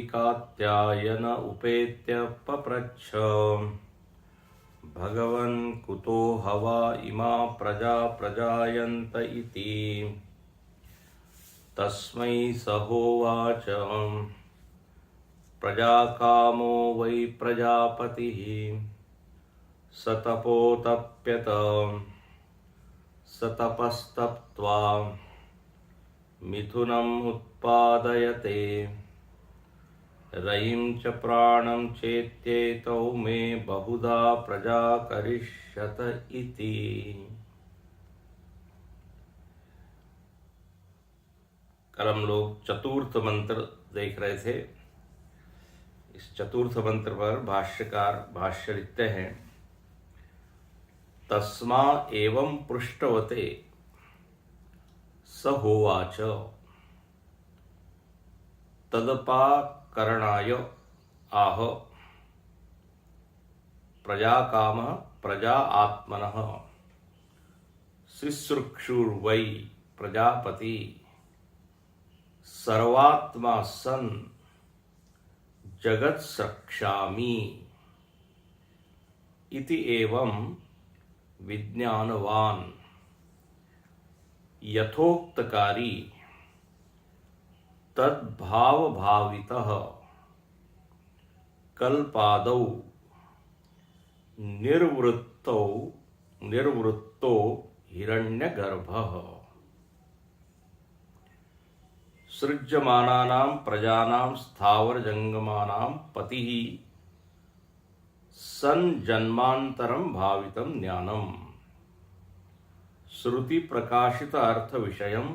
कात्यायन उपेत्य पप्रच्छ भगवन् कुतो हवा इमा प्रजा प्रजायन्त इति। तस्मै स होवाच प्रजाकामो वै प्रजापतिः स तपोतप्यत स तपस्तप्त्वा मिथुनम् उत्पादयते रयिं च प्राणं चेत्येतौ मे बहुधा प्रजा करिष्यत इति। कल हम लोग चतुर्थ मंत्र देख रहे थे। इस चतुर्थ मंत्र पर भाष्यकार भाष्य लिखते हैं, तस्मा एवं पृष्ठवते स होवाच तदपाकरणाय आह प्रजाकामः प्रजा आत्मनः शुश्रूषुर्वै प्रजापति सर्वात्मा सन् जगत् स्रक्ष्यामि इति एवं विज्ञानवान् यथोक्तकारी तद्भावभावितः कल्पादौ निर्वृत्तो हिरण्यगर्भः सृज्यमानानां प्रजानां स्थावर जंगमानां पतिः सन् जन्मान्तरं भावितं ज्ञानम् श्रुति प्रकाशित अर्थ विषयं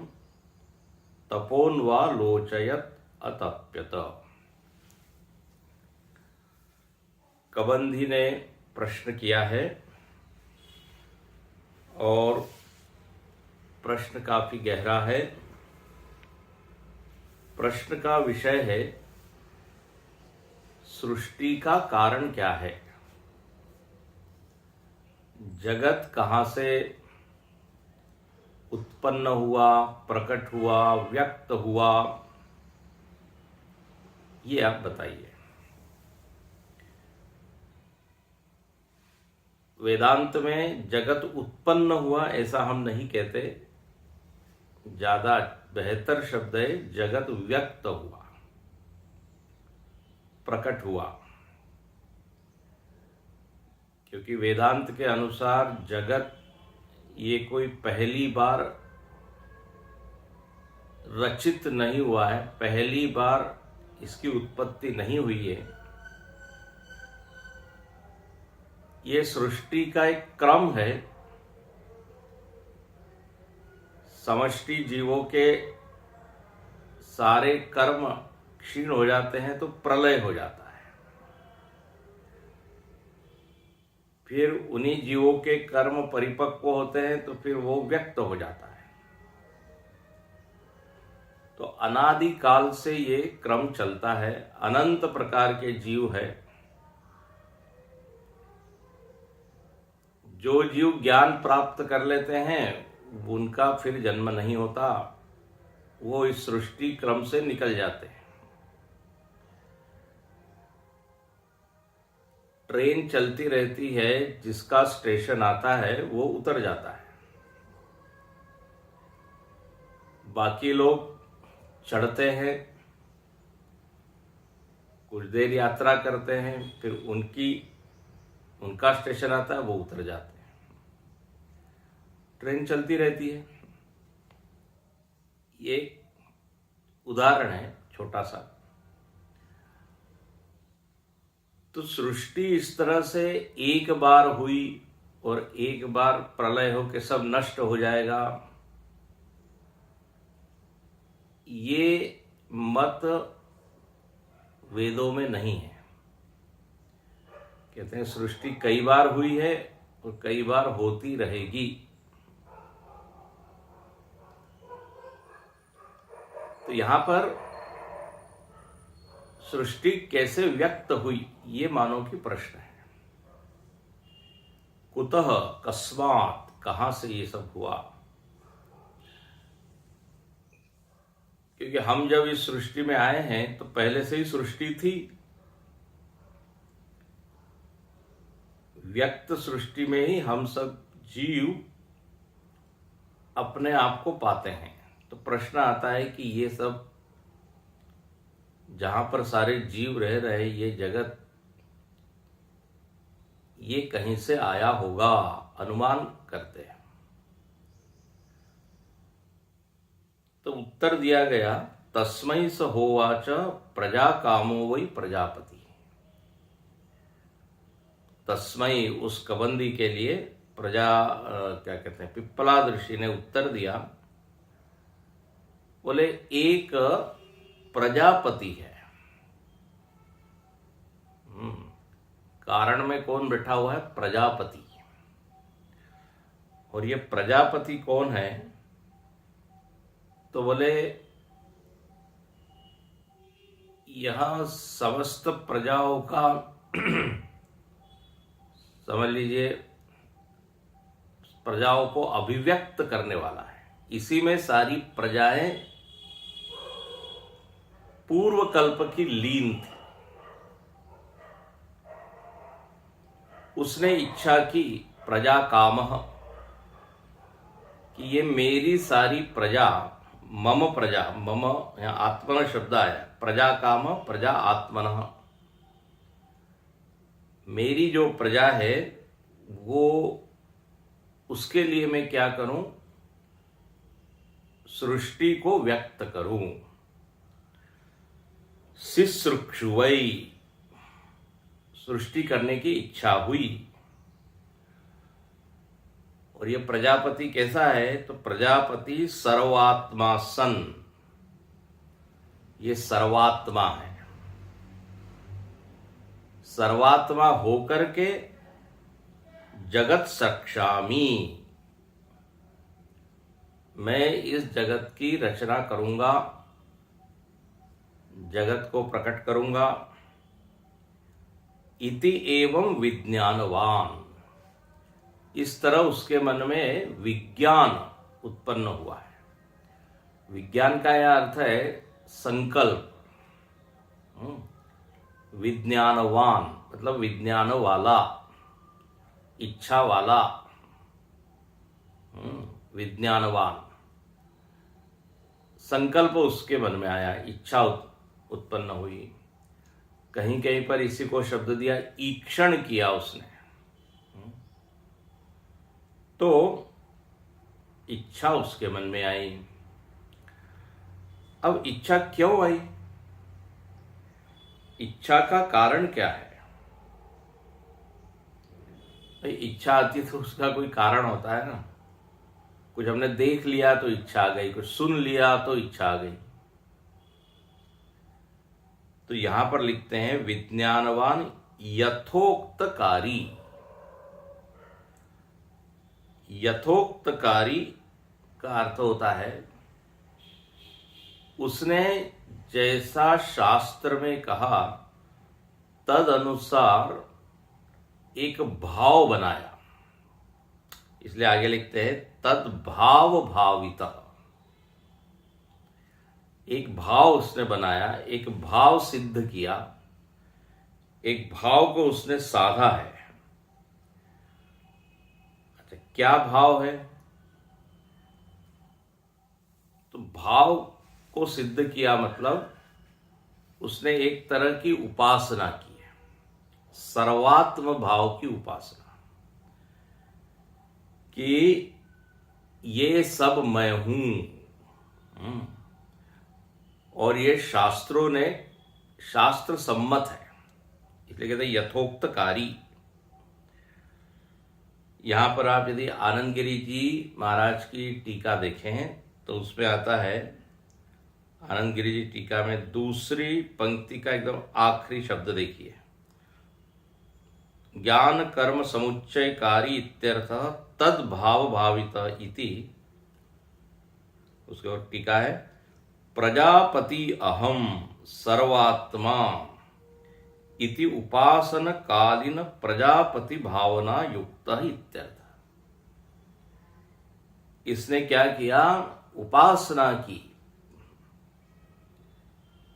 तपोन्वा लोचयत अतप्यत। कबंधी ने प्रश्न किया है और प्रश्न काफी गहरा है। प्रश्न का विषय है सृष्टि का कारण क्या है, जगत कहाँ से उत्पन्न हुआ, प्रकट हुआ, व्यक्त हुआ, ये आप बताइए। वेदांत में जगत उत्पन्न हुआ ऐसा हम नहीं कहते, ज्यादा बेहतर शब्द है जगत व्यक्त हुआ, प्रकट हुआ। क्योंकि वेदांत के अनुसार जगत ये कोई पहली बार रचित नहीं हुआ है, पहली बार इसकी उत्पत्ति नहीं हुई है। ये सृष्टि का एक क्रम है। समष्टि जीवों के सारे कर्म क्षीण हो जाते हैं तो प्रलय हो जाता है, फिर उन्हीं जीवों के कर्म परिपक्व होते हैं तो फिर वो व्यक्त हो जाता है। तो अनादि काल से ये क्रम चलता है। अनंत प्रकार के जीव है। जो जीव ज्ञान प्राप्त कर लेते हैं उनका फिर जन्म नहीं होता, वो इस सृष्टि क्रम से निकल जाते हैं। ट्रेन चलती रहती है, जिसका स्टेशन आता है वो उतर जाता है, बाकी लोग चढ़ते हैं, कुछ देर यात्रा करते हैं, फिर उनका स्टेशन आता है, वो उतर जाते हैं। ट्रेन चलती रहती है। ये उदाहरण है छोटा सा। तो सृष्टि इस तरह से एक बार हुई और एक बार प्रलय होकर सब नष्ट हो जाएगा, ये मत वेदों में नहीं है। कहते हैं सृष्टि कई बार हुई है और कई बार होती रहेगी। तो यहां पर सृष्टि कैसे व्यक्त हुई, ये मानव की प्रश्न है। कुतः, कस्मात्, कहां से ये सब हुआ। क्योंकि हम जब इस सृष्टि में आए हैं तो पहले से ही सृष्टि थी। व्यक्त सृष्टि में ही हम सब जीव अपने आप को पाते हैं। तो प्रश्न आता है कि ये सब जहां पर सारे जीव रह रहे, ये जगत, ये कहीं से आया होगा, अनुमान करते हैं। तो उत्तर दिया गया, तस्मै स होवाच प्रजा कामो वै प्रजापति। तस्मै, उस कबंदी के लिए प्रजा क्या कहते हैं, पिप्पलाद ऋषि ने उत्तर दिया, बोले एक प्रजापति है। कारण में कौन बैठा हुआ है? प्रजापति। और ये प्रजापति कौन है? तो बोले यहां समस्त प्रजाओं का समझ लीजिए, प्रजाओं को अभिव्यक्त करने वाला है। इसी में सारी प्रजाएं पूर्व कल्प की लीन थी। उसने इच्छा की, प्रजा कामः, कि ये मेरी सारी प्रजा, मम प्रजा, मम यहाँ आत्मन शब्द आया, प्रजा काम प्रजा आत्मनः, मेरी जो प्रजा है वो, उसके लिए मैं क्या करूं? सृष्टि को व्यक्त करूं। सिसृक्षुवै, सृष्टि करने की इच्छा हुई। और ये प्रजापति कैसा है? तो प्रजापति सर्वात्मा सन, ये सर्वात्मा है। सर्वात्मा होकर के जगत सक्षामी, मैं इस जगत की रचना करूंगा, जगत को प्रकट करूंगा। इति एवं विज्ञानवान, इस तरह उसके मन में विज्ञान उत्पन्न हुआ है। विज्ञान का यह अर्थ है संकल्प। विज्ञानवान मतलब विज्ञान वाला, इच्छा वाला। विज्ञानवान, संकल्प उसके मन में आया, इच्छा उत्पन्न हुई। कहीं कहीं पर इसी को शब्द दिया, ईक्षण किया उसने। तो इच्छा उसके मन में आई। अब इच्छा क्यों आई? इच्छा का कारण क्या है? भाई इच्छा आती तो उसका कोई कारण होता है ना। कुछ हमने देख लिया तो इच्छा आ गई, कुछ सुन लिया तो इच्छा आ गई। तो यहां पर लिखते हैं विज्ञानवान यथोक्तकारी। यथोक्तकारी का अर्थ होता है उसने जैसा शास्त्र में कहा तद अनुसार एक भाव बनाया। इसलिए आगे लिखते हैं तद भाव भावितः। एक भाव उसने बनाया, एक भाव सिद्ध किया, एक भाव को उसने साधा है। अच्छा, क्या भाव है? तो भाव को सिद्ध किया मतलब उसने एक तरह की उपासना की है, सर्वात्म भाव की उपासना, कि ये सब मैं हूं। और ये शास्त्रों ने, शास्त्र सम्मत है, इसलिए कहते हैं यथोक्तकारी। यहां पर आप यदि आनंद गिरी जी महाराज की टीका देखें तो उसमें आता है, आनंद गिरी जी टीका में दूसरी पंक्ति का एकदम आखिरी शब्द देखिए, ज्ञान कर्म समुच्चयकारी इत्यर्थ तद भाव भावित इति। उसके बाद टीका है प्रजापति अहम सर्वात्मा इति उपासन कालीन प्रजापति भावना युक्त इत्यर्थ। इसने क्या किया? उपासना की,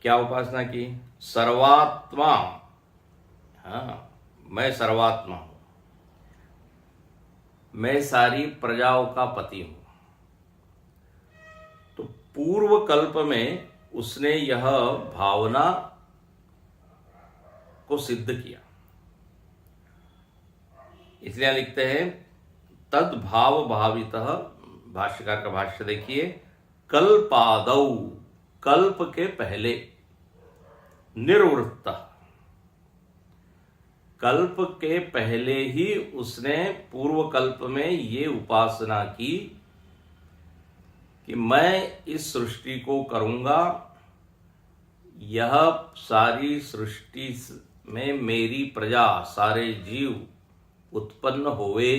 क्या उपासना की? सर्वात्मा। हाँ, मैं सर्वात्मा हूं, मैं सारी प्रजाओं का पति हूं। तो पूर्व कल्प में उसने यह भावना को सिद्ध किया। इसलिए लिखते हैं तद भाव भावितः, भाष्यकार का भाष्य देखिए, कल्पादौ, कल्प के पहले, निर्वृत्त, कल्प के पहले ही उसने पूर्व कल्प में ये उपासना की कि मैं इस सृष्टि को करूंगा, यह सारी सृष्टि में मेरी प्रजा, सारे जीव उत्पन्न होवे।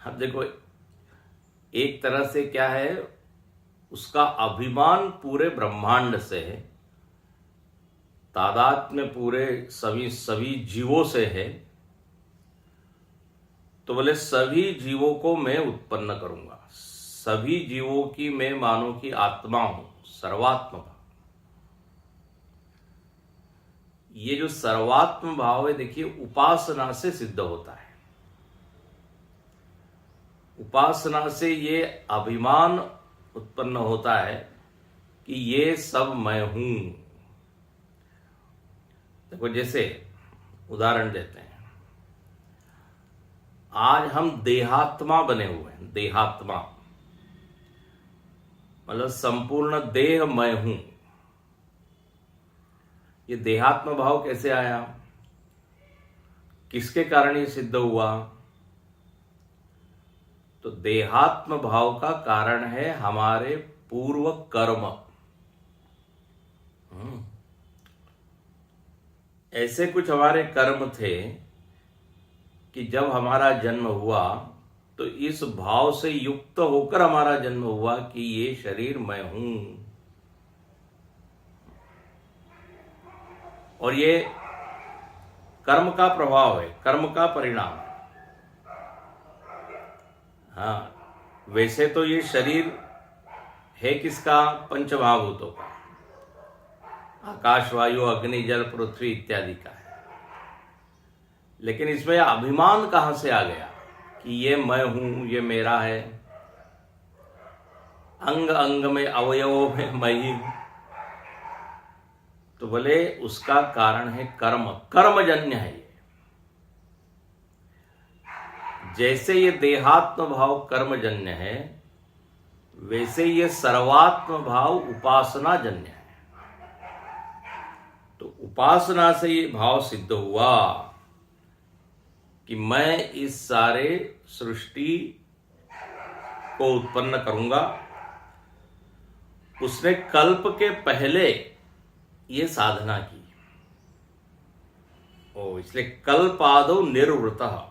अब देखो, एक तरह से क्या है, उसका अभिमान पूरे ब्रह्मांड से है, तादाद में पूरे सभी जीवों से है। तो बोले सभी जीवों को मैं उत्पन्न करूंगा, सभी जीवों की मैं मानो की आत्मा हूं, सर्वात्म भाव। ये जो सर्वात्म भाव है, देखिए उपासना से सिद्ध होता है। उपासना से ये अभिमान उत्पन्न होता है कि ये सब मैं हूं। देखो, जैसे उदाहरण देते हैं, आज हम देहात्मा बने हुए हैं। देहात्मा मतलब संपूर्ण देह मैं हूं। ये देहात्म भाव कैसे आया, किसके कारण ये सिद्ध हुआ? तो देहात्म भाव का कारण है हमारे पूर्व कर्म। ऐसे कुछ हमारे कर्म थे कि जब हमारा जन्म हुआ तो इस भाव से युक्त होकर हमारा जन्म हुआ कि ये शरीर मैं हूं। और ये कर्म का प्रभाव है, कर्म का परिणाम है। हाँ, वैसे तो ये शरीर है किसका? पंचमहाभूतों का, आकाश, वायु, अग्नि, जल, पृथ्वी इत्यादि का है। लेकिन इसमें अभिमान कहां से आ गया कि ये मैं हूं, ये मेरा है। अंग अंग में, अवयवों में मैं ही हूं। तो बोले उसका कारण है कर्म, कर्मजन्य है ये। जैसे ये देहात्म भाव कर्मजन्य है, वैसे ये सर्वात्म भाव उपासनाजन्य है। तो उपासना से ये भाव सिद्ध हुआ कि मैं इस सारे सृष्टि को उत्पन्न करूंगा। उसने कल्प के पहले ये साधना की। इसलिए कल्पादौ निर्वृतः।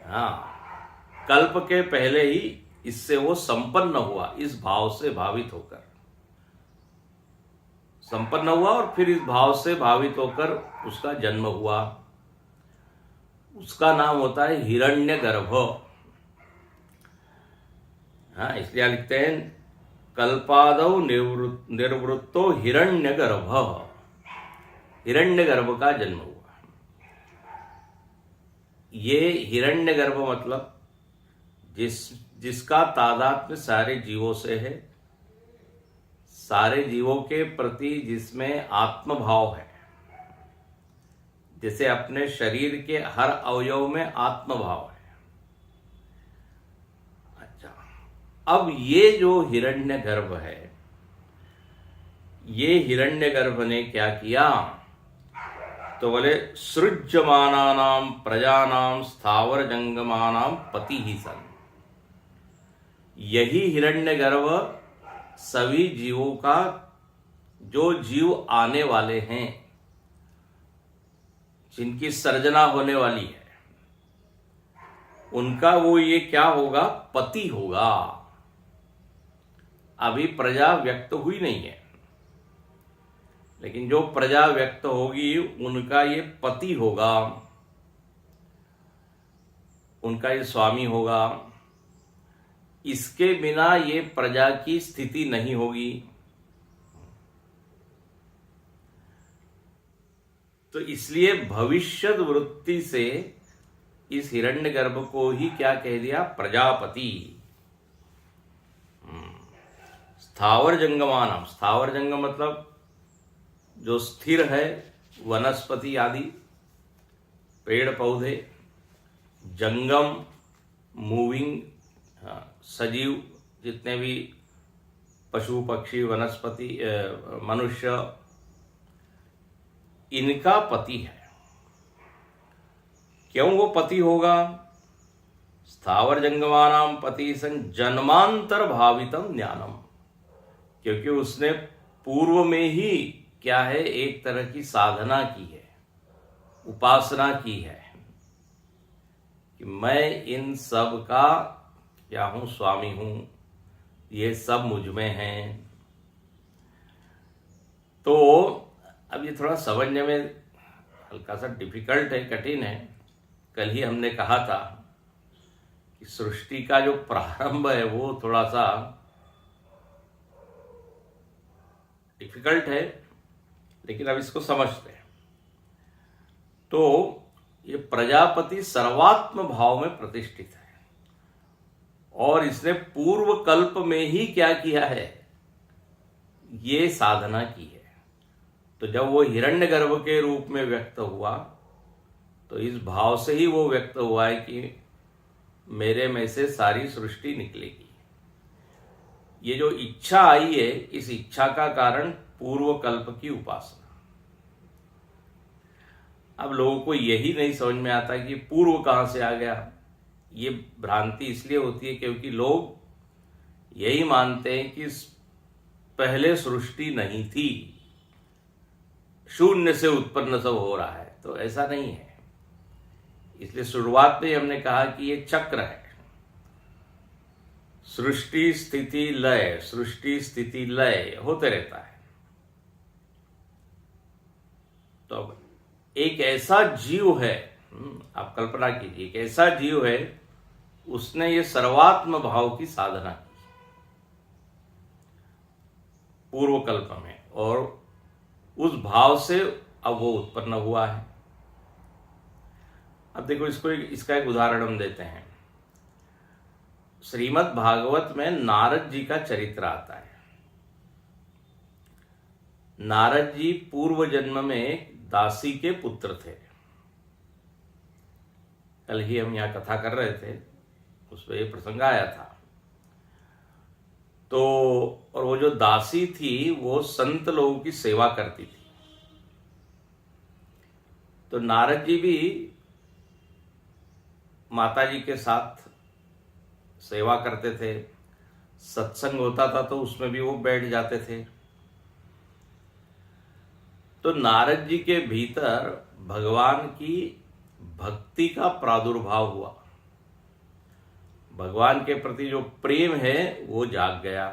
हाँ, कल्प के पहले ही इससे वो संपन्न हुआ, इस भाव से भावित होकर संपन्न हुआ, और फिर इस भाव से भावित होकर उसका जन्म हुआ। उसका नाम होता है हिरण्यगर्भ। हाँ, इसलिए लिखते हैं कल्पादौ निर्वृत्तो हिरण्यगर्भ। हिरण्यगर्भ का जन्म हुआ। ये हिरण्यगर्भ मतलब जिसका तादात्म्य सारे जीवों से है, सारे जीवों के प्रति जिसमें आत्मभाव है। जैसे अपने शरीर के हर अवयव में आत्मभाव है। अच्छा, अब ये जो हिरण्यगर्भ है, ये हिरण्यगर्भ ने क्या किया? तो बोले सृज्यमानानां प्रजानां स्थावर जंगमानां पति ही सन। यही हिरण्यगर्भ सभी जीवों का, जो जीव आने वाले हैं, जिनकी सर्जना होने वाली है, उनका वो ये क्या होगा? पति होगा। अभी प्रजा व्यक्त हुई नहीं है, लेकिन जो प्रजा व्यक्त होगी उनका ये पति होगा, उनका ये स्वामी होगा। इसके बिना ये प्रजा की स्थिति नहीं होगी। तो इसलिए भविष्य वृत्ति से इस हिरण्यगर्भ को ही क्या कह दिया, प्रजापति। स्थावर जंगमानम, स्थावर जंगम मतलब जो स्थिर है, वनस्पति आदि पेड़ पौधे, जंगम मूविंग, सजीव जितने भी पशु पक्षी वनस्पति मनुष्य, इनका पति है। क्यों वो पति होगा? स्थावर जंगमानाम पति सन जन्मांतर भावितम ज्ञानम, क्योंकि उसने पूर्व में ही क्या है, एक तरह की साधना की है, उपासना की है कि मैं इन सब का क्या हूं, स्वामी हूं, ये सब मुझ में हैं। तो अब ये थोड़ा समझने में हल्का सा डिफिकल्ट है, कठिन है। कल ही हमने कहा था कि सृष्टि का जो प्रारंभ है वो थोड़ा सा डिफिकल्ट है, लेकिन अब इसको समझते हैं। तो ये प्रजापति सर्वात्म भाव में प्रतिष्ठित है और इसने पूर्व कल्प में ही क्या किया है, ये साधना की है। तो जब वो हिरण्यगर्भ के रूप में व्यक्त हुआ तो इस भाव से ही वो व्यक्त हुआ है कि मेरे में से सारी सृष्टि निकलेगी। ये जो इच्छा आई है, इस इच्छा का कारण पूर्व कल्प की उपासना। अब लोगों को यही नहीं समझ में आता कि पूर्व कहां से आ गया। ये भ्रांति इसलिए होती है क्योंकि लोग यही मानते हैं कि पहले सृष्टि नहीं थी, शून्य से उत्पन्न सब हो रहा है। तो ऐसा नहीं है। इसलिए शुरुआत में हमने कहा कि ये चक्र है, सृष्टि स्थिति लय, सृष्टि स्थिति लय होते रहता है। तो एक ऐसा जीव है, आप कल्पना कीजिए, एक ऐसा जीव है, उसने ये सर्वात्म भाव की साधना की पूर्व कल्प में, और उस भाव से अब वो उत्पन्न हुआ है। अब देखो, इसका एक उदाहरण हम देते हैं। श्रीमद् भागवत में नारद जी का चरित्र आता है। नारद जी पूर्व जन्म में दासी के पुत्र थे। कल ही हम यहां कथा कर रहे थे, उसमें ये प्रसंग आया था। तो और वो जो दासी थी वो संत लोगों की सेवा करती थी। तो नारद जी भी माता जी के साथ सेवा करते थे, सत्संग होता था तो उसमें भी वो बैठ जाते थे। तो नारद जी के भीतर भगवान की भक्ति का प्रादुर्भाव हुआ, भगवान के प्रति जो प्रेम है वो जाग गया,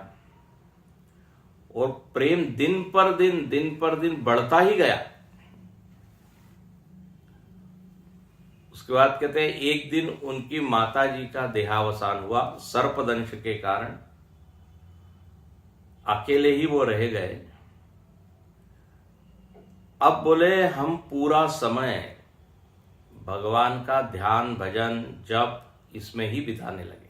और प्रेम दिन पर दिन बढ़ता ही गया। उसके बाद कहते हैं एक दिन उनकी माता जी का देहावसान हुआ सर्पदंश के कारण। अकेले ही वो रह गए। अब बोले हम पूरा समय भगवान का ध्यान भजन जप इसमें ही बिताने लगे,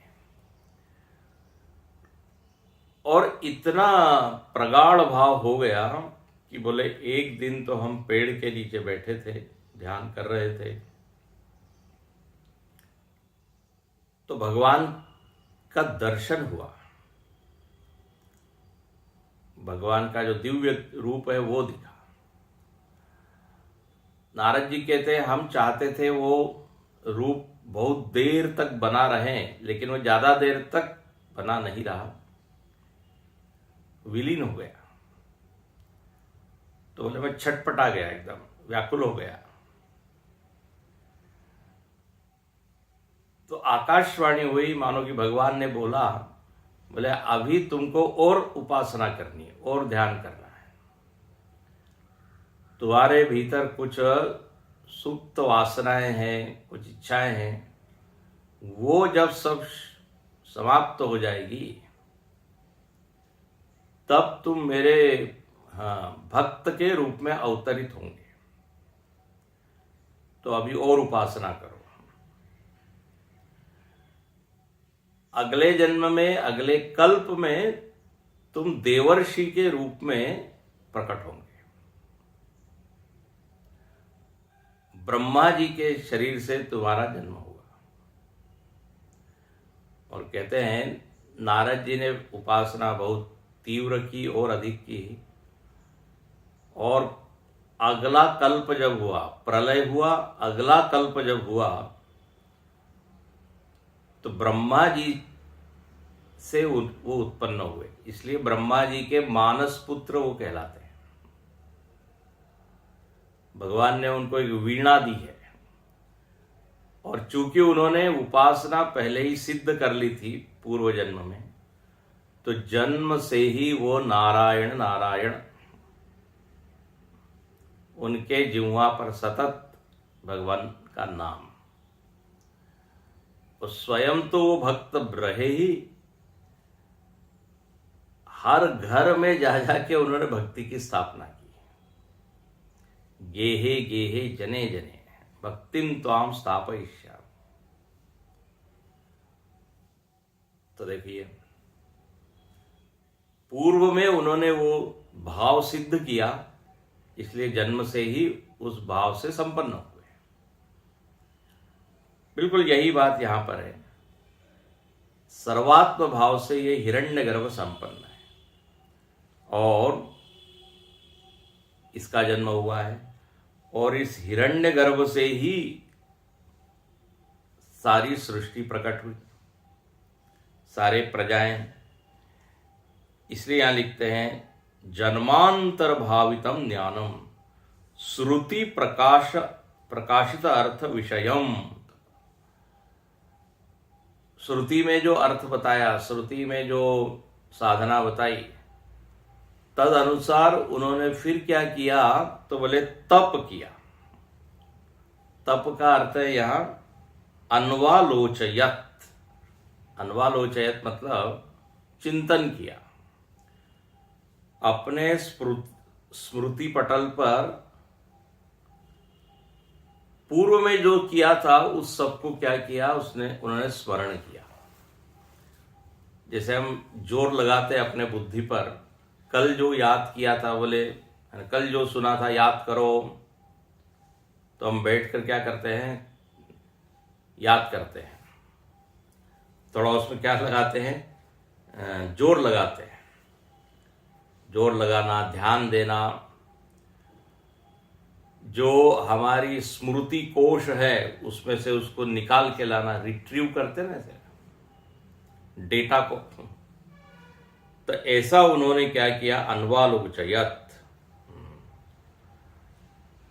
और इतना प्रगाढ़ भाव हो गया कि बोले एक दिन तो हम पेड़ के नीचे बैठे थे, ध्यान कर रहे थे, तो भगवान का दर्शन हुआ। भगवान का जो दिव्य रूप है वो दिखा। नारद जी कहते हैं हम चाहते थे वो रूप बहुत देर तक बना रहे, लेकिन वो ज्यादा देर तक बना नहीं रहा, विलीन हो गया। तो बोले मैं छटपटा गया, एकदम व्याकुल हो गया। तो आकाशवाणी हुई, मानो कि भगवान ने बोला, बोले अभी तुमको और उपासना करनी है, और ध्यान करना है। तुम्हारे भीतर कुछ सुप्त वासनाएं हैं, कुछ इच्छाएं हैं, वो जब सब समाप्त हो जाएगी तब तुम मेरे भक्त के रूप में अवतरित होंगे। तो अभी और उपासना करो। अगले जन्म में, अगले कल्प में तुम देवर्षि के रूप में प्रकट होंगे। ब्रह्मा जी के शरीर से तुम्हारा जन्म होगा। और कहते हैं नारद जी ने उपासना बहुत तीव्र की और अधिक की, और अगला कल्प जब हुआ, प्रलय हुआ, अगला कल्प जब हुआ, तो ब्रह्मा जी से वो उत्पन्न हुए। इसलिए ब्रह्मा जी के मानस पुत्र वो कहलाते हैं। भगवान ने उनको एक वीणा दी है, और चूंकि उन्होंने उपासना पहले ही सिद्ध कर ली थी पूर्व जन्म में, तो जन्म से ही वो नारायण नारायण उनके जिह्वा पर सतत भगवान का नाम। और स्वयं तो वो भक्त रहे ही, हर घर में जा जाके उन्होंने भक्ति की स्थापना की। गेहे गेहे जने जने भक्तिम त्वाम स्थापयिष्यामि। तो देखिए, पूर्व में उन्होंने वो भाव सिद्ध किया, इसलिए जन्म से ही उस भाव से संपन्न हुए। बिल्कुल यही बात यहां पर है। सर्वात्म भाव से ये हिरण्यगर्भ संपन्न है, और इसका जन्म हुआ है, और इस हिरण्यगर्भ से ही सारी सृष्टि प्रकट हुई, सारे प्रजाएं। इसलिए यहां लिखते हैं जन्मांतर भावितम ज्ञानम श्रुति प्रकाशित अर्थ विषयम। श्रुति में जो अर्थ बताया, श्रुति में जो साधना बताई, तद अनुसार उन्होंने फिर क्या किया, तो बोले तप किया। तप का अर्थ है यहां अन्वालोचयत। अन्वालोचयत मतलब चिंतन किया। अपने स्मृति पटल पर पूर्व में जो किया था उस सबको क्या किया, उन्होंने स्मरण किया। जैसे हम जोर लगाते हैं अपने बुद्धि पर, कल जो याद किया था, बोले कल जो सुना था याद करो, तो हम बैठकर क्या करते हैं, याद करते हैं। थोड़ा उसमें क्या लगाते हैं, जोर लगाते हैं। जोर लगाना, ध्यान देना, जो हमारी स्मृति कोश है उसमें से उसको निकाल के लाना, रिट्रीव करते हैं ना डेटा को। तो ऐसा उन्होंने क्या किया, अन्वालोचयत,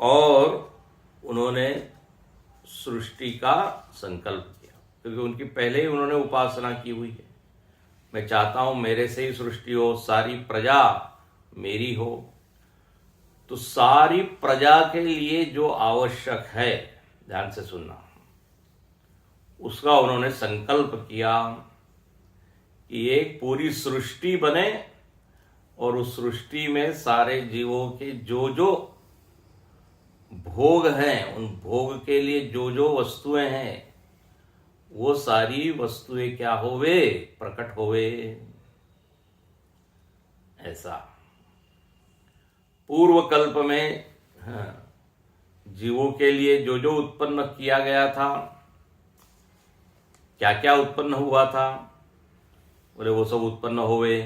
और उन्होंने सृष्टि का संकल्प किया। क्योंकि उनकी पहले ही उन्होंने उपासना की हुई है। मैं चाहता हूं मेरे से ही सृष्टि हो, सारी प्रजा मेरी हो। तो सारी प्रजा के लिए जो आवश्यक है, ध्यान से सुनना, उसका उन्होंने संकल्प किया कि एक पूरी सृष्टि बने, और उस सृष्टि में सारे जीवों के जो जो भोग हैं, उन भोग के लिए जो जो वस्तुएं हैं, वो सारी वस्तुएं क्या होवे, प्रकट होवे। ऐसा पूर्व कल्प में जीवों के लिए जो जो उत्पन्न किया गया था, क्या क्या उत्पन्न हुआ था, बोले वो सब उत्पन्न होवे।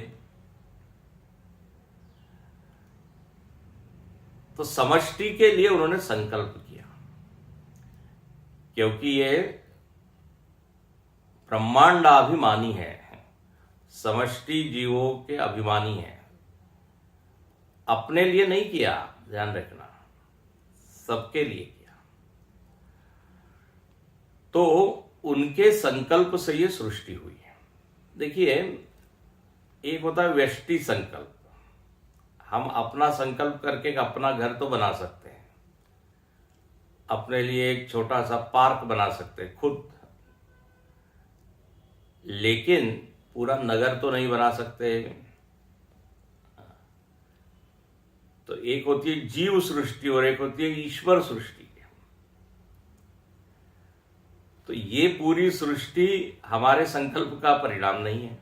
तो समष्टि के लिए उन्होंने संकल्प किया, क्योंकि ये ब्रह्मांडाभिमानी है, समष्टि जीवों के अभिमानी है। अपने लिए नहीं किया, ध्यान रखना, सबके लिए किया। तो उनके संकल्प से ये सृष्टि हुई है। देखिए, एक होता है व्यष्टि संकल्प। हम अपना संकल्प करके अपना घर तो बना सकते हैं, अपने लिए एक छोटा सा पार्क बना सकते हैं खुद, लेकिन पूरा नगर तो नहीं बना सकते। तो एक होती है जीव सृष्टि और एक होती है ईश्वर सृष्टि। तो ये पूरी सृष्टि हमारे संकल्प का परिणाम नहीं है।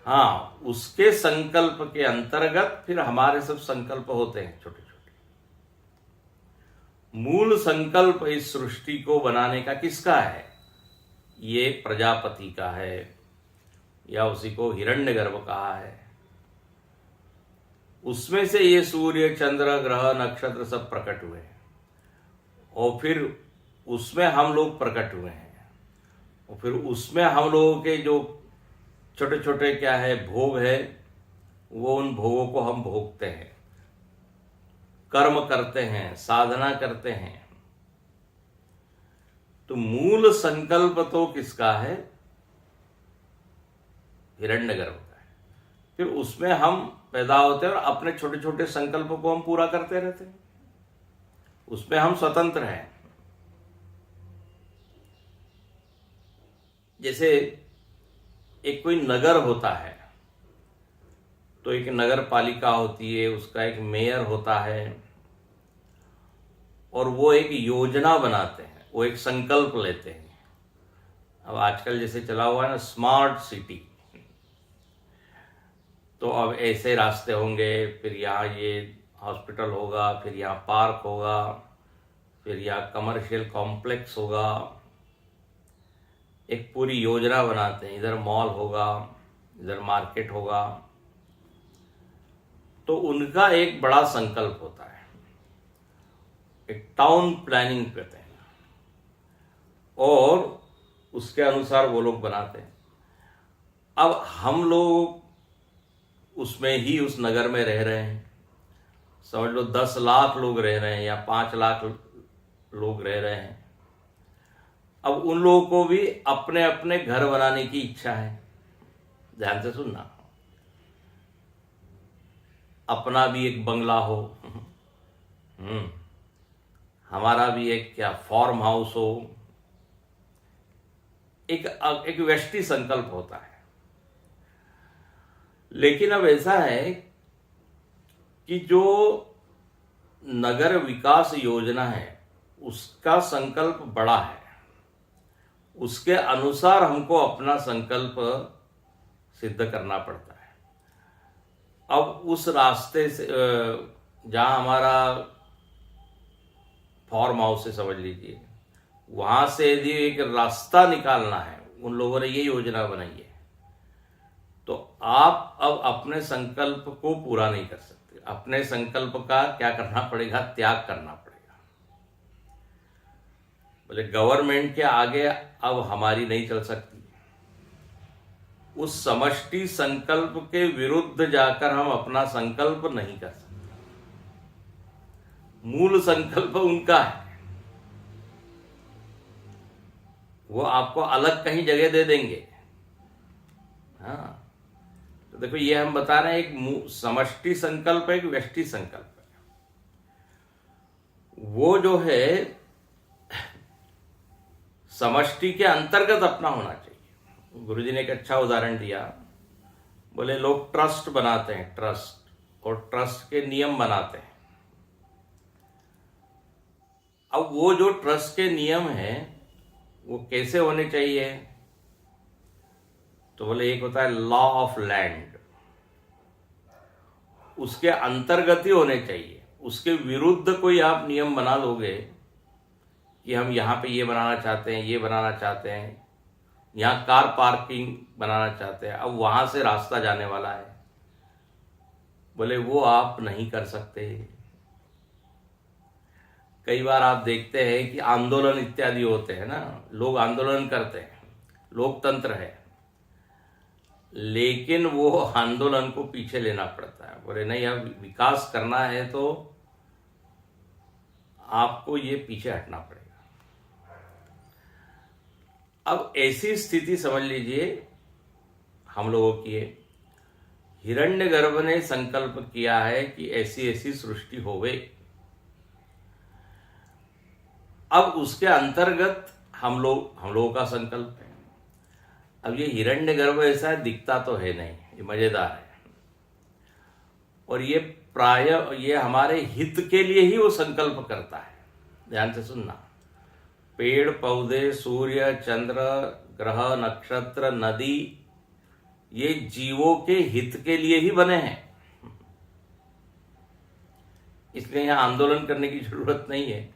हाँ, उसके संकल्प के अंतर्गत फिर हमारे सब संकल्प होते हैं छोटे छोटे। मूल संकल्प इस सृष्टि को बनाने का किसका है? ये प्रजापति का है, या उसी को हिरण्यगर्भ कहा है। उसमें से ये सूर्य, चंद्र, ग्रह, नक्षत्र सब प्रकट हुए हैं, और फिर उसमें हम लोग प्रकट हुए हैं, और फिर उसमें हम लोगों के जो छोटे छोटे क्या है भोग है, वो उन भोगों को हम भोगते हैं, कर्म करते हैं, साधना करते हैं। तो मूल संकल्प तो किसका है? हिरण्यगर्भ का है। फिर उसमें हम पैदा होते हैं और अपने छोटे छोटे संकल्प को हम पूरा करते रहते हैं, उसमें हम स्वतंत्र हैं। जैसे एक कोई नगर होता है, तो एक नगर पालिका होती है, उसका एक मेयर होता है, और वो एक योजना बनाते हैं, वो एक संकल्प लेते हैं। अब आजकल जैसे चला हुआ है ना स्मार्ट सिटी, तो अब ऐसे रास्ते होंगे, फिर यहाँ ये हॉस्पिटल होगा, फिर यहाँ पार्क होगा, फिर यहाँ कमर्शियल कॉम्प्लेक्स होगा। एक पूरी योजना बनाते हैं, इधर मॉल होगा, इधर मार्केट होगा। तो उनका एक बड़ा संकल्प होता है, एक टाउन प्लानिंग कहते हैं, और उसके अनुसार वो लोग बनाते हैं। अब हम लोग उसमें ही उस नगर में रह रहे हैं, समझ लो 10 लाख लोग रह रहे हैं या 5 लाख लोग रह रहे हैं। अब उन लोगों को भी अपने अपने घर बनाने की इच्छा है। ध्यान से सुनना, अपना भी एक बंगला हो, हमारा भी एक क्या फॉर्म हाउस हो, एक व्यष्टि संकल्प होता है। लेकिन अब ऐसा है कि जो नगर विकास योजना है उसका संकल्प बड़ा है, उसके अनुसार हमको अपना संकल्प सिद्ध करना पड़ता है। अब उस रास्ते से जहाँ हमारा फॉर्म हाउस है समझ लीजिए, वहाँ से यदि एक रास्ता निकालना है, उन लोगों ने ये योजना बनाई है, तो आप अब अपने संकल्प को पूरा नहीं कर सकते। अपने संकल्प का क्या करना पड़ेगा? त्याग करना पड़ेगा। बोले गवर्नमेंट के आगे अब हमारी नहीं चल सकती, उस समष्टि संकल्प के विरुद्ध जाकर हम अपना संकल्प नहीं कर सकते। मूल संकल्प उनका है, वो आपको अलग कहीं जगह दे देंगे। हाँ, तो देखो ये हम बता रहे हैं, एक समष्टि संकल्प है, एक व्यष्टि संकल्प है। वो जो है समष्टि के अंतर्गत अपना होना चाहिए। गुरुजी ने एक अच्छा उदाहरण दिया, बोले लोग ट्रस्ट बनाते हैं, ट्रस्ट, और ट्रस्ट के नियम बनाते हैं। अब वो जो ट्रस्ट के नियम हैं वो कैसे होने चाहिए? तो बोले एक होता है लॉ ऑफ लैंड, उसके अंतर्गत ही होने चाहिए। उसके विरुद्ध कोई आप नियम बना लोगे कि हम यहाँ पे ये बनाना चाहते हैं, ये बनाना चाहते हैं, यहाँ कार पार्किंग बनाना चाहते हैं, अब वहाँ से रास्ता जाने वाला है, बोले वो आप नहीं कर सकते। कई बार आप देखते हैं कि आंदोलन इत्यादि होते हैं ना, लोग आंदोलन करते हैं, लोकतंत्र है, लेकिन वो आंदोलन को पीछे लेना पड़ता है। बोले नहीं, अब विकास करना है तो आपको ये पीछे हटना पड़ेगा। अब ऐसी स्थिति समझ लीजिए हम लोगों की है, हिरण्यगर्भ ने संकल्प किया है कि ऐसी ऐसी सृष्टि होवे। अब उसके अंतर्गत हम लोगों का संकल्प है। अब ये हिरण्यगर्भ ऐसा है, दिखता तो है नहीं, ये मजेदार है, और ये प्राय ये हमारे हित के लिए ही वो संकल्प करता है। ध्यान से सुनना, पेड़ पौधे, सूर्य, चंद्र, ग्रह, नक्षत्र, नदी, ये जीवों के हित के लिए ही बने हैं। इसलिए यहां आंदोलन करने की जरूरत नहीं है।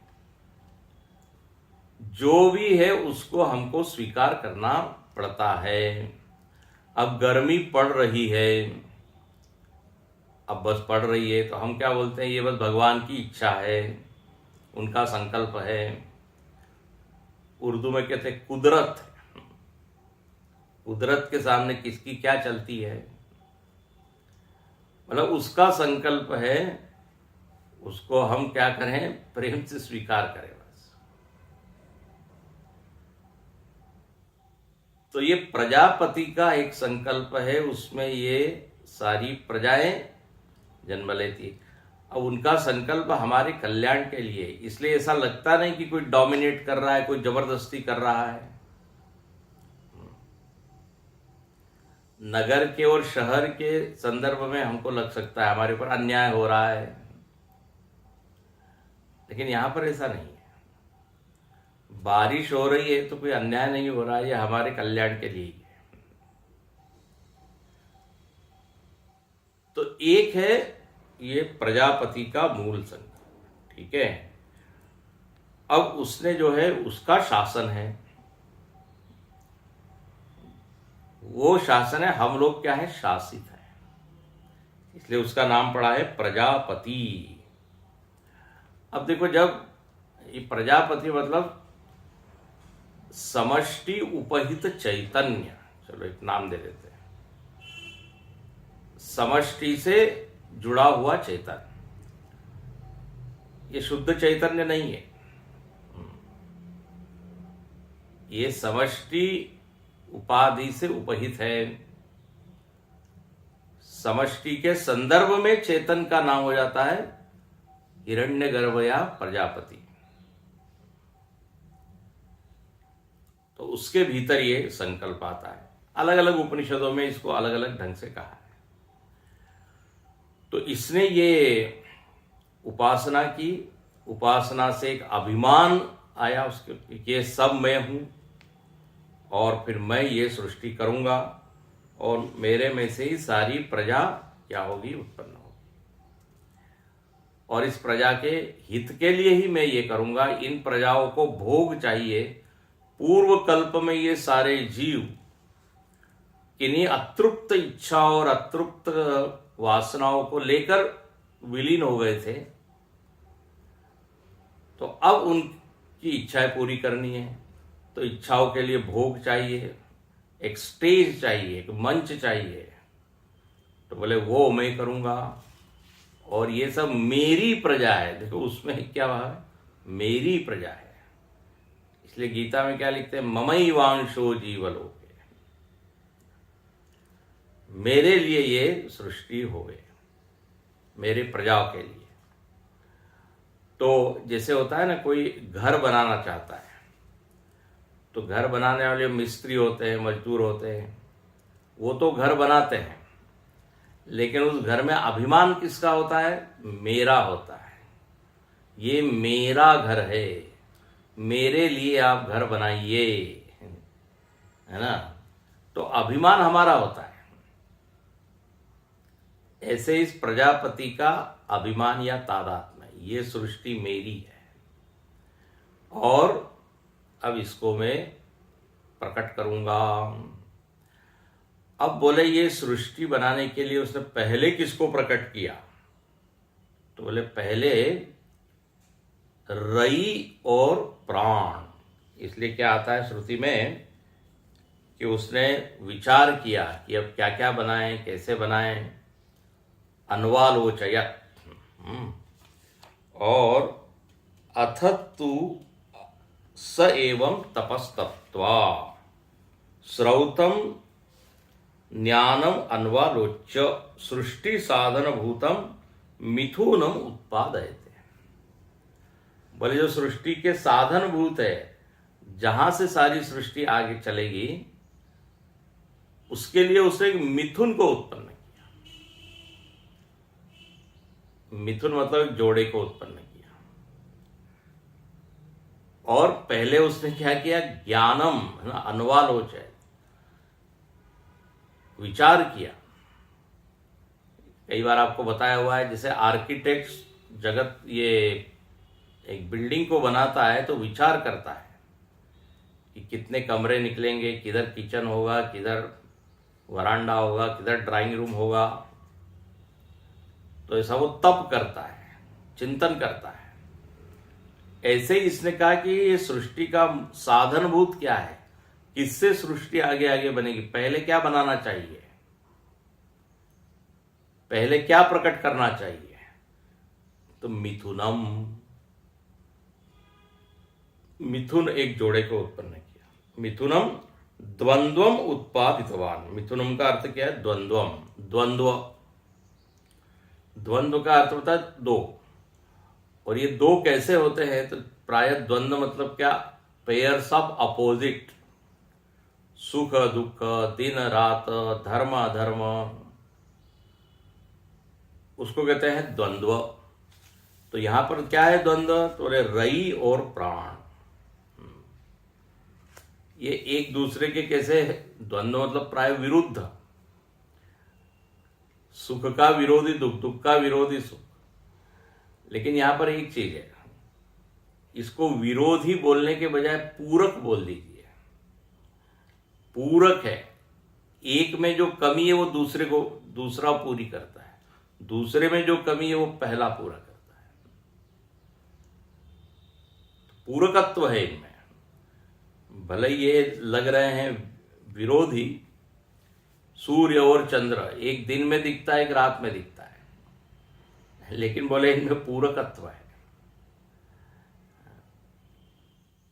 जो भी है उसको हमको स्वीकार करना पड़ता है। अब गर्मी पड़ रही है, अब बस पड़ रही है तो हम क्या बोलते हैं, ये बस भगवान की इच्छा है, उनका संकल्प है। उर्दू में कहते हैं कुदरत। कुदरत के सामने किसकी क्या चलती है, मतलब उसका संकल्प है, उसको हम क्या करें, प्रेम से स्वीकार करें बस। तो ये प्रजापति का एक संकल्प है, उसमें ये सारी प्रजाएं जन्म लेती। अब उनका संकल्प हमारे कल्याण के लिए, इसलिए ऐसा लगता नहीं कि कोई डोमिनेट कर रहा है, कोई जबरदस्ती कर रहा है। नगर के और शहर के संदर्भ में हमको लग सकता है हमारे ऊपर अन्याय हो रहा है, लेकिन यहां पर ऐसा नहीं है। बारिश हो रही है तो कोई अन्याय नहीं हो रहा है, ये हमारे कल्याण के लिए ही है। तो एक है ये प्रजापति का मूल संकल्प, ठीक है। अब उसने जो है उसका शासन है, वो शासन है, हम लोग क्या है, शासित है, इसलिए उसका नाम पड़ा है प्रजापति। अब देखो, जब ये प्रजापति मतलब समष्टि उपहित चैतन्य, चलो एक नाम दे देते हैं, समष्टि से जुड़ा हुआ चैतन्य, ये शुद्ध चैतन्य नहीं है, ये समष्टि उपाधि से उपहित है। समष्टि के संदर्भ में चेतन का नाम हो जाता है हिरण्यगर्भ या प्रजापति। तो उसके भीतर ये संकल्प आता है। अलग अलग उपनिषदों में इसको अलग अलग ढंग से कहा है। तो इसने ये उपासना की, उपासना से एक अभिमान आया उसके कि ये सब मैं हूं और फिर मैं ये सृष्टि करूंगा और मेरे में से ही सारी प्रजा क्या होगी, उत्पन्न होगी, और इस प्रजा के हित के लिए ही मैं ये करूंगा। इन प्रजाओं को भोग चाहिए। पूर्व कल्प में ये सारे जीव किन्हीं अतृप्त इच्छा और अतृप्त वासनाओं को लेकर विलीन हो गए थे, तो अब उनकी इच्छाएं पूरी करनी है। तो इच्छाओं के लिए भोग चाहिए, एक स्टेज चाहिए, एक मंच चाहिए। तो बोले वो मैं करूंगा, और ये सब मेरी प्रजा है। देखो उसमें क्या है, मेरी प्रजा है। इसलिए गीता में क्या लिखते हैं, ममैवांशो जीवलोके, मेरे लिए ये सृष्टि होवे, मेरे प्रजा के लिए। तो जैसे होता है ना, कोई घर बनाना चाहता है, तो घर बनाने वाले मिस्त्री होते हैं, मजदूर होते हैं, वो तो घर बनाते हैं, लेकिन उस घर में अभिमान किसका होता है, मेरा होता है। ये मेरा घर है, मेरे लिए आप घर बनाइए, है ना। तो अभिमान हमारा होता है। ऐसे इस प्रजापति का अभिमान या तादात्म्य, ये सृष्टि मेरी है और अब इसको मैं प्रकट करूंगा। अब बोले ये सृष्टि बनाने के लिए उसने पहले किसको प्रकट किया, तो बोले पहले रई और प्राण। इसलिए क्या आता है श्रुति में कि उसने विचार किया कि अब क्या क्या बनाएं, कैसे बनाएं। अन्वालोचयत, और अथतु स एवं तपस्तत्वा श्रौतम ज्ञानम अन्वालोच्य सृष्टि साधन भूतम मिथुनम उत्पादयते। बोले जो सृष्टि के साधन भूत है, जहां से सारी सृष्टि आगे चलेगी, उसके लिए उसने एक मिथुन को उत्पन्न किया। मिथुन मतलब जोड़े को उत्पन्न किया। और पहले उसने क्या किया, ज्ञानम है ना, अन्वालोचय, विचार किया। कई बार आपको बताया हुआ है, जैसे आर्किटेक्ट्स जगत ये एक बिल्डिंग को बनाता है तो विचार करता है कि कितने कमरे निकलेंगे, किधर किचन होगा, किधर वरांडा होगा, किधर ड्राइंग रूम होगा। तो ऐसा वो तब करता है, चिंतन करता है। ऐसे ही इसने कहा कि ये सृष्टि का साधनभूत क्या है, किससे सृष्टि आगे आगे बनेगी, पहले क्या बनाना चाहिए, पहले क्या प्रकट करना चाहिए। तो मिथुनम, मिथुन एक जोड़े को उत्पन्न किया। मिथुनम द्वंद्वम उत्पादितवान। मिथुनम का अर्थ क्या है, द्वंद्वम, द्वंद्व। द्वंद्व का अर्थ होता है दो। और ये दो कैसे होते हैं, तो प्राय द्वंद्व मतलब क्या, पेयर्स ऑफ अपोजिट, सुख दुख, दिन रात, धर्म अधर्म, उसको कहते हैं द्वंद्व। तो यहां पर क्या है द्वंद्व, तो रई और प्राण, ये एक दूसरे के कैसे द्वंद्व, मतलब प्राय विरुद्ध, सुख का विरोधी दुख, दुख का विरोधी सुख। लेकिन यहां पर एक चीज है, इसको विरोधी बोलने के बजाय पूरक बोल दीजिए। पूरक है, एक में जो कमी है वो दूसरे को, दूसरा पूरी करता है, दूसरे में जो कमी है वो पहला पूरा करता है। पूरकत्व है इनमें। भले ये लग रहे हैं विरोधी, सूर्य और चंद्र, एक दिन में दिखता है, एक रात में दिखता है, लेकिन बोले इनमें पूरकत्व है।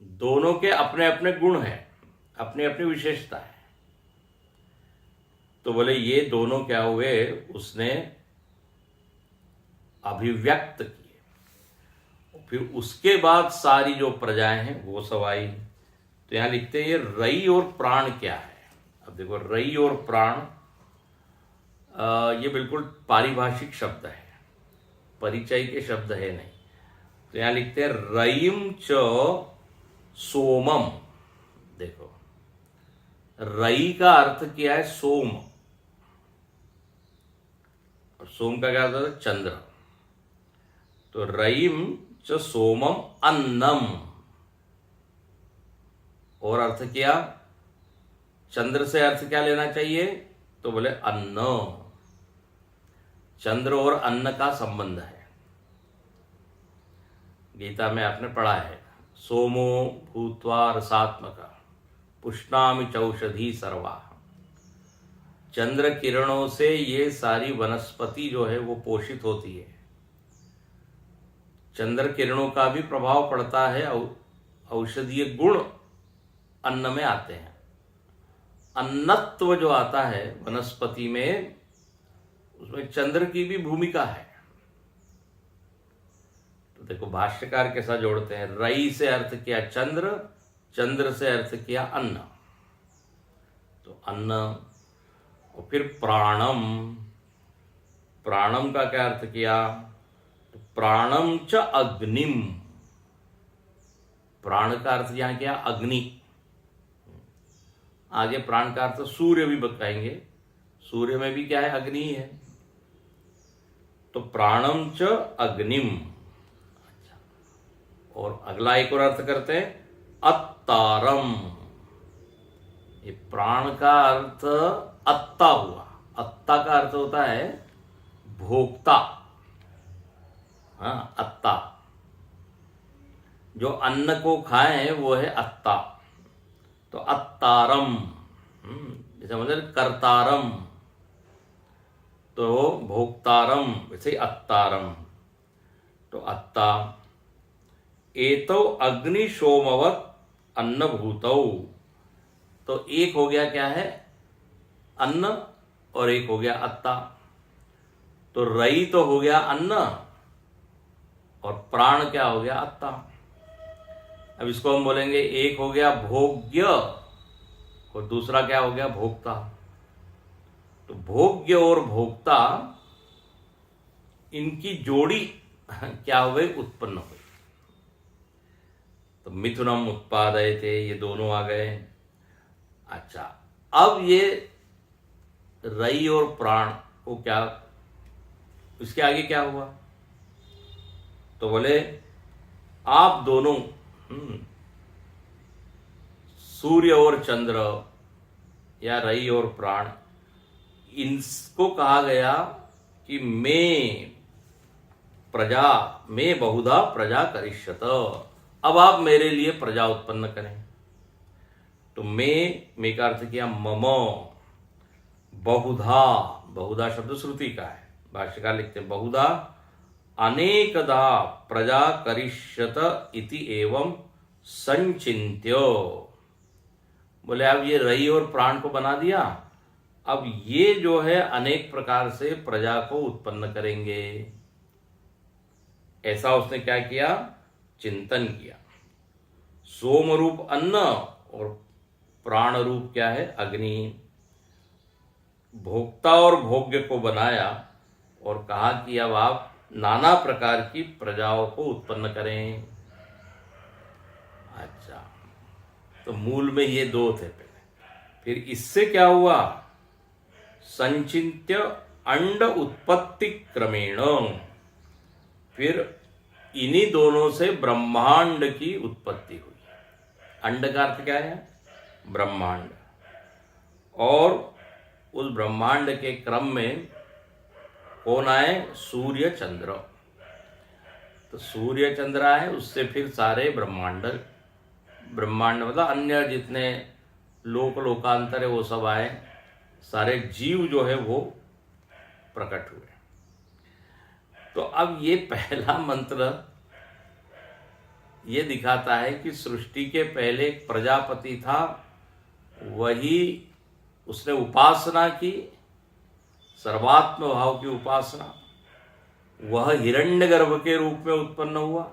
दोनों के अपने अपने गुण हैं, अपनी अपनी विशेषता है। तो बोले ये दोनों क्या हुए, उसने अभिव्यक्त किए। फिर उसके बाद सारी जो प्रजाएं हैं वो सब आई। तो यहां लिखते हैं ये रई और प्राण क्या है। अब देखो, रई और प्राण ये बिल्कुल पारिभाषिक शब्द है, परिचय के शब्द है नहीं। तो यहां लिखते हैं रईम च सोमम। देखो, रई का अर्थ क्या है, सोम। और सोम का क्या अर्थ है, चंद्र। तो रईम च सोमम अन्नम, और अर्थ क्या, चंद्र से अर्थ क्या लेना चाहिए, तो बोले अन्न। चंद्र और अन्न का संबंध है, गीता में आपने पढ़ा है, सोमो भूत्वा रसात्मक पुष्णामि चौषधि सर्वा। चंद्र किरणों से ये सारी वनस्पति जो है वो पोषित होती है। चंद्र किरणों का भी प्रभाव पड़ता है, औषधीय गुण अन्न में आते हैं। अन्नत्व जो आता है वनस्पति में, उसमें चंद्र की भी भूमिका है। तो देखो भाष्यकार कैसा जोड़ते हैं, रई से अर्थ किया चंद्र, चंद्र से अर्थ किया अन्न। तो अन्न, और फिर प्राणम, प्राणम का क्या अर्थ किया, तो प्राणम च अग्निम। प्राण का अर्थ यहां किया अग्नि, आगे प्राण का अर्थ सूर्य भी बताएंगे, सूर्य में भी क्या है, अग्नि है। तो प्राणम च अग्निम। अच्छा, और अगला एक और अर्थ करते हैं अत्तारम। ये प्राण का अर्थ अत्ता हुआ। अत्ता का अर्थ होता है भोक्ता। हाँ, अत्ता, जो अन्न को खाए वो है अत्ता। तो अत्तारम, जैसे मतलब कर्तारम, तो भोक्तारम, वैसे ही अत्तारम। तो अत्ता एतौ अग्निशोमवत अन्नभूतौ। तो एक हो गया क्या है, अन्न, और एक हो गया अत्ता। तो रई तो हो गया अन्न, और प्राण क्या हो गया, अत्ता। अब इसको हम बोलेंगे एक हो गया भोग्य और दूसरा क्या हो गया, भोक्ता। तो भोग्य और भोक्ता, इनकी जोड़ी क्या हो गई, उत्पन्न हुई। तो मिथुनम उत्पादयते, ये दोनों आ गए। अच्छा, अब ये रई और प्राण को क्या, इसके आगे क्या हुआ? तो बोले आप दोनों सूर्य और चंद्र या रई और प्राण, इनको कहा गया कि मैं बहुधा प्रजा करिष्यत, अब आप मेरे लिए प्रजा उत्पन्न करें। तो मैं का अर्थ किया मम, बहुधा, बहुधा शब्द श्रुति का है, भाष्यकार लिखते हैं बहुधा अनेकदा प्रजा करिष्यत इति एवं संचिन्त्य। बोले अब ये रई और प्राण को बना दिया, अब ये जो है अनेक प्रकार से प्रजा को उत्पन्न करेंगे। ऐसा उसने क्या किया? चिंतन किया। सोम रूप अन्न और प्राण रूप क्या है? अग्नि। भोक्ता और भोग्य को बनाया और कहा कि अब आप नाना प्रकार की प्रजाओं को उत्पन्न करें। अच्छा, तो मूल में ये दो थे पहले। फिर इससे क्या हुआ? संचिन्त्य अंड उत्पत्ति क्रमेण, फिर इन्हीं दोनों से ब्रह्मांड की उत्पत्ति हुई। अंड का अर्थ क्या है? ब्रह्मांड। और उस ब्रह्मांड के क्रम में कौन आए? सूर्य चंद्र। तो सूर्य चंद्र आए, उससे फिर सारे ब्रह्मांड मतलब अन्य जितने लोकांतर है वो सब आए, सारे जीव जो है वो प्रकट हुए। तो अब ये पहला मंत्र ये दिखाता है कि सृष्टि के पहले एक प्रजापति था, वही उसने उपासना की, सर्वात्म भाव की उपासना, वह हिरण्यगर्भ के रूप में उत्पन्न हुआ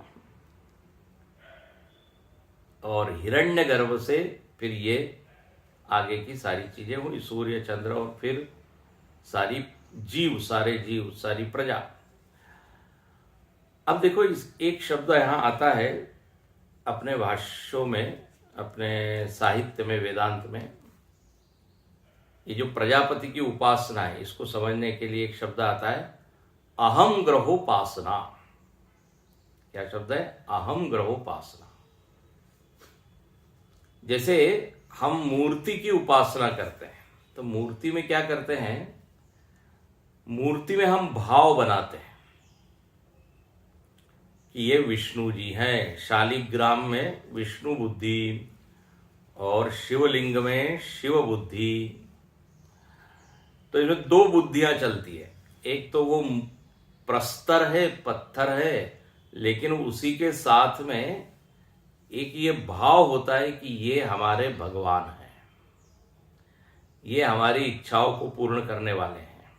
और हिरण्यगर्भ से फिर ये आगे की सारी चीजें हुई, सूर्य चंद्र और फिर सारे जीव, सारी प्रजा। अब देखो, इस एक शब्द यहां आता है अपने भाष्यों में, अपने साहित्य में, वेदांत में। ये जो प्रजापति की उपासना है, इसको समझने के लिए एक शब्द आता है अहम ग्रहोपासना। क्या शब्द है? अहम ग्रहोपासना। जैसे हम मूर्ति की उपासना करते हैं, तो मूर्ति में क्या करते हैं? मूर्ति में हम भाव बनाते हैं कि ये विष्णु जी हैं। शालिग्राम में विष्णु बुद्धि और शिवलिंग में शिव बुद्धि। तो इसमें दो बुद्धियां चलती है। एक तो वो प्रस्तर है, पत्थर है, लेकिन उसी के साथ में एक ये भाव होता है कि ये हमारे भगवान हैं, ये हमारी इच्छाओं को पूर्ण करने वाले हैं,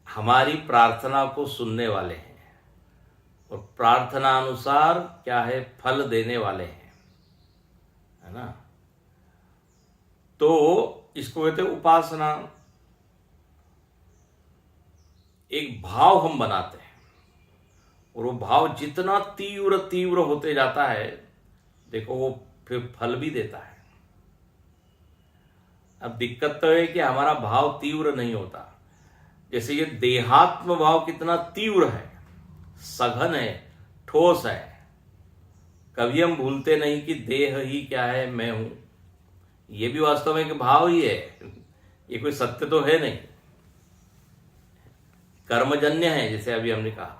हमारी प्रार्थना को सुनने वाले हैं और प्रार्थना अनुसार क्या है? फल देने वाले हैं, है ना? तो इसको कहते हैं उपासना। एक भाव हम बनाते हैं और वो भाव जितना तीव्र होते जाता है, देखो वो फिर फल भी देता है। अब दिक्कत तो है कि हमारा भाव तीव्र नहीं होता। जैसे ये देहात्म भाव कितना तीव्र है, सघन है, ठोस है। कभी हम भूलते नहीं कि देह ही क्या है? मैं हूं। ये भी वास्तव में एक भाव ही है, ये कोई सत्य तो है नहीं, कर्मजन्य है, जैसे अभी हमने कहा।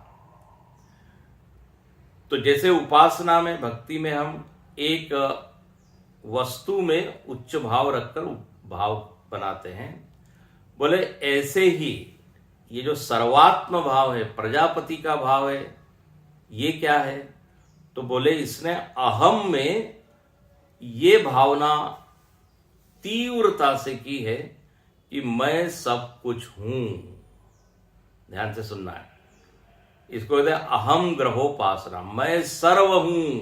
तो जैसे उपासना में, भक्ति में हम एक वस्तु में उच्च भाव रखकर भाव बनाते हैं, बोले ऐसे ही ये जो सर्वात्म भाव है, प्रजापति का भाव है, ये क्या है? तो बोले इसने अहम में ये भावना तीव्रता से की है कि मैं सब कुछ हूं। ध्यान से सुनना है, इसको कहते हैं अहम ग्रहोपासना। मैं सर्व हूं।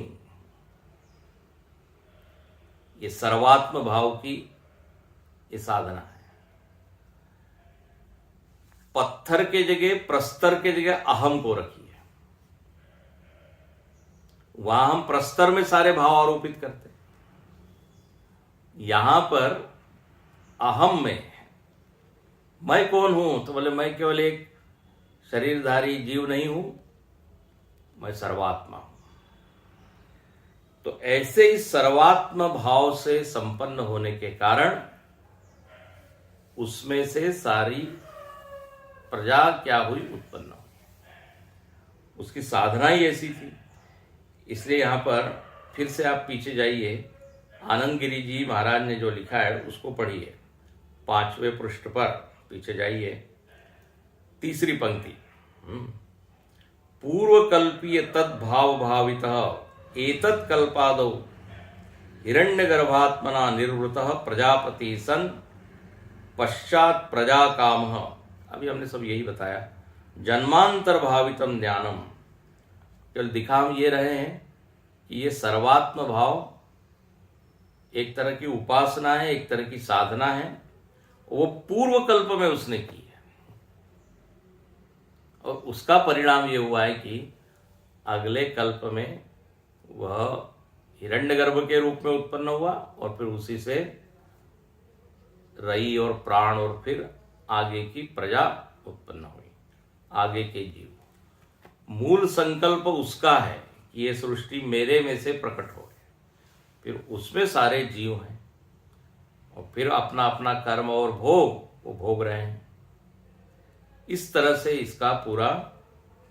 ये सर्वात्म भाव की ये साधना है। पत्थर के जगह, प्रस्तर के जगह अहम को रखिए। वहां हम प्रस्तर में सारे भाव आरोपित करते, यहां पर अहम में मैं कौन हूं, तो बोले मैं केवल एक शरीरधारी जीव नहीं हूं, मैं सर्वात्मा हूं। तो ऐसे ही सर्वात्म भाव से संपन्न होने के कारण उसमें से सारी प्रजा क्या हुई, उत्पन्न हुई। उसकी साधना ही ऐसी थी। इसलिए यहां पर फिर से आप पीछे जाइए, आनंद गिरी जी महाराज ने जो लिखा है उसको पढ़िए, 5वें पृष्ठ पर पीछे जाइए, तीसरी पंक्ति। पूर्वकल्पीय तद्भाव भावितः एतत् कल्पादौ हिरण्यगर्भात्मना निर्वृतः प्रजापति सन पश्चात प्रजा कामः। अभी हमने सब यही बताया। जन्मांतर भावितम ज्ञानम, केवल दिखा हम ये रहे हैं कि ये सर्वात्म भाव एक तरह की उपासना है, एक तरह की साधना है, वो पूर्व कल्प में उसने की है, और उसका परिणाम ये हुआ है कि अगले कल्प में वह हिरण्यगर्भ के रूप में उत्पन्न हुआ, और फिर उसी से रई और प्राण और फिर आगे की प्रजा उत्पन्न हुई, आगे के जीव। मूल संकल्प उसका है कि ये सृष्टि मेरे में से प्रकट हो, फिर उसमें सारे जीव हैं, और फिर अपना अपना कर्म और भोग वो भोग रहे हैं। इस तरह से इसका पूरा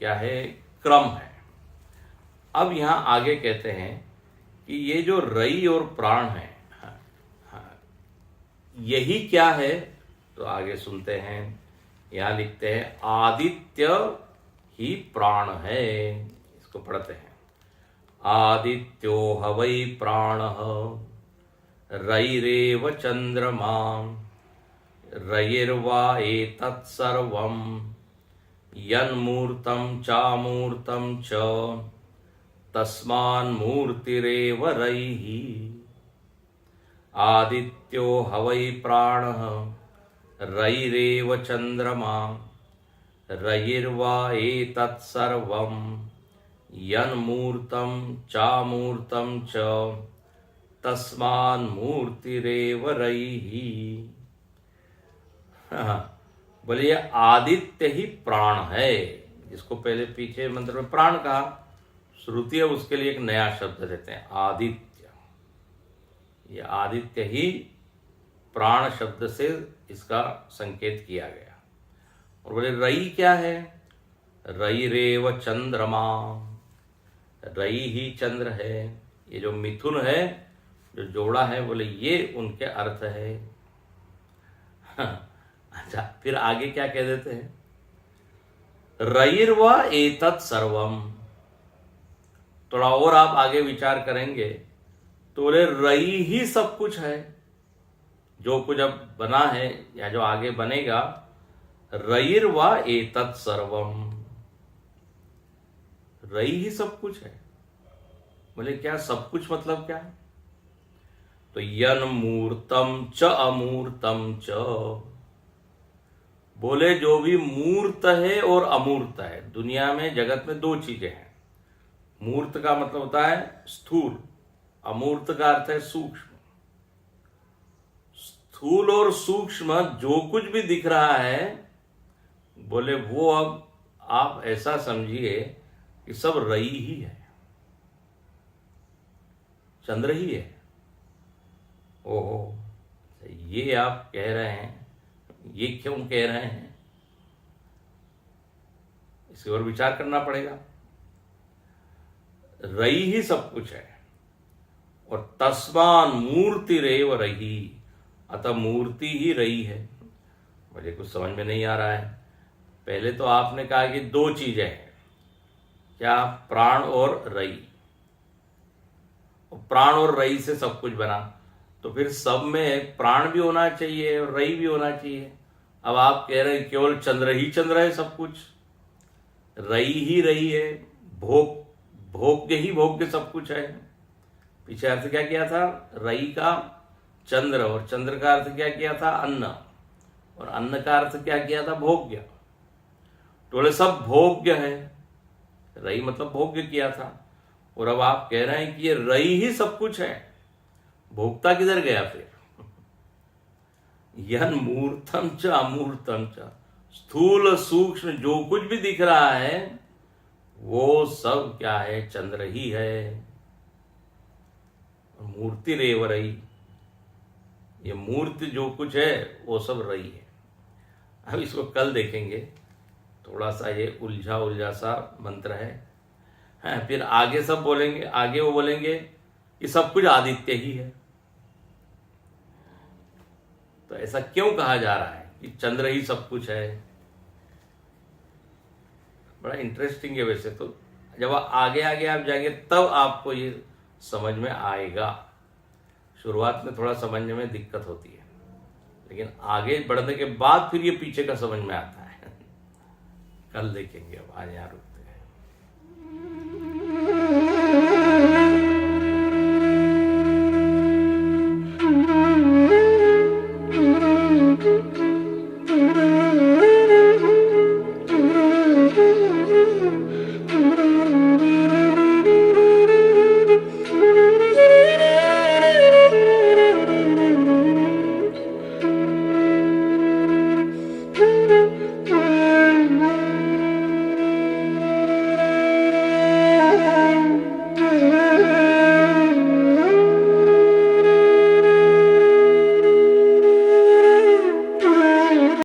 क्या है, क्रम है। अब यहां आगे कहते हैं कि ये जो रई और प्राण है, यही क्या है, तो आगे सुनते हैं। यहां लिखते हैं आदित्य ही प्राण है। इसको पढ़ते हैं। आदित्यो हवै प्राणः रैरेव चंद्रमा रयिर्वा एतत् सर्वं यन्मूर्तं चामूर्तं च तस्मान्मूर्तिरेव रैः। आदित्यो हवै प्राणः रयिरेव चंद्रमा रयिर्वा एतत् सर्वं यन्मूर्तं चामूर्तं च तस्मान्मूर्तिरेव रैः। बोलिए आदित्य ही प्राण है, जिसको पहले पीछे मंत्र में प्राण कहा, श्रुति है उसके लिए एक नया शब्द देते हैं आदित्य। ये आदित्य ही प्राण शब्द से इसका संकेत किया गया। और बोले रई क्या है, रई रेव चंद्रमा, रई ही चंद्र है। ये जो मिथुन है, जो जोड़ा है, बोले ये उनके अर्थ है। अच्छा, फिर आगे क्या कह देते हैं, रयिर्वा एतत् सर्वम। थोड़ा और आप आगे विचार करेंगे तो बोले रई ही सब कुछ है, जो कुछ अब बना है या जो आगे बनेगा। रयिर्वा एतत् सर्वम, रई ही सब कुछ है। बोले क्या सब कुछ मतलब क्या है, तो यन मूर्तम च अमूर्तम च। बोले जो भी मूर्त है और अमूर्त है, दुनिया में जगत में दो चीजें हैं। मूर्त का मतलब होता है स्थूल, अमूर्त का अर्थ है सूक्ष्म। स्थूल और सूक्ष्म जो कुछ भी दिख रहा है, बोले वो अब आप ऐसा समझिए कि सब रई ही है, चंद्र ही है। ओहो, ये आप कह रहे हैं, ये क्यों कह रहे हैं, इसके और विचार करना पड़ेगा। रई ही सब कुछ है, और तस्मान मूर्ति रेव रही, अतः मूर्ति ही रही है। मुझे कुछ समझ में नहीं आ रहा है। पहले तो आपने कहा कि दो चीजें हैं, क्या, प्राण और रई। प्राण और रई से सब कुछ बना, तो फिर सब में प्राण भी होना चाहिए और रई भी होना चाहिए। अब आप कह रहे हैं केवल चंद्र ही चंद्र है सब कुछ, रई ही रई है, भोग्य ही भोग्य सब कुछ है। पीछे अर्थ क्या किया था, रई का चंद्र, और चंद्र का अर्थ क्या किया था, अन्न, और अन्न का अर्थ क्या किया था, भोग्य। तो बोले सब भोग्य है, रई मतलब भोग्य किया था। और अब आप कह रहे हैं कि ये रई ही सब कुछ है, भोक्ता किधर गया फिर? यन मूर्तम च अमूर्तम च, स्थूल सूक्ष्म जो कुछ भी दिख रहा है वो सब क्या है? चंद्र ही है। मूर्ति रेव रई, ये मूर्ति जो कुछ है वो सब रई है। अब इसको कल देखेंगे, थोड़ा सा ये उलझा उलझा सा मंत्र है। फिर आगे सब बोलेंगे, आगे वो बोलेंगे कि सब कुछ आदित्य ही है। तो ऐसा क्यों कहा जा रहा है कि चंद्र ही सब कुछ है? बड़ा इंटरेस्टिंग है वैसे तो। जब आगे आगे आप जाएंगे तब आपको ये समझ में आएगा। शुरुआत में थोड़ा समझने में दिक्कत होती है, लेकिन आगे बढ़ने के बाद फिर ये पीछे का समझ में आता है। कल देखेंगे, अब आज यहाँ रुकते हैं।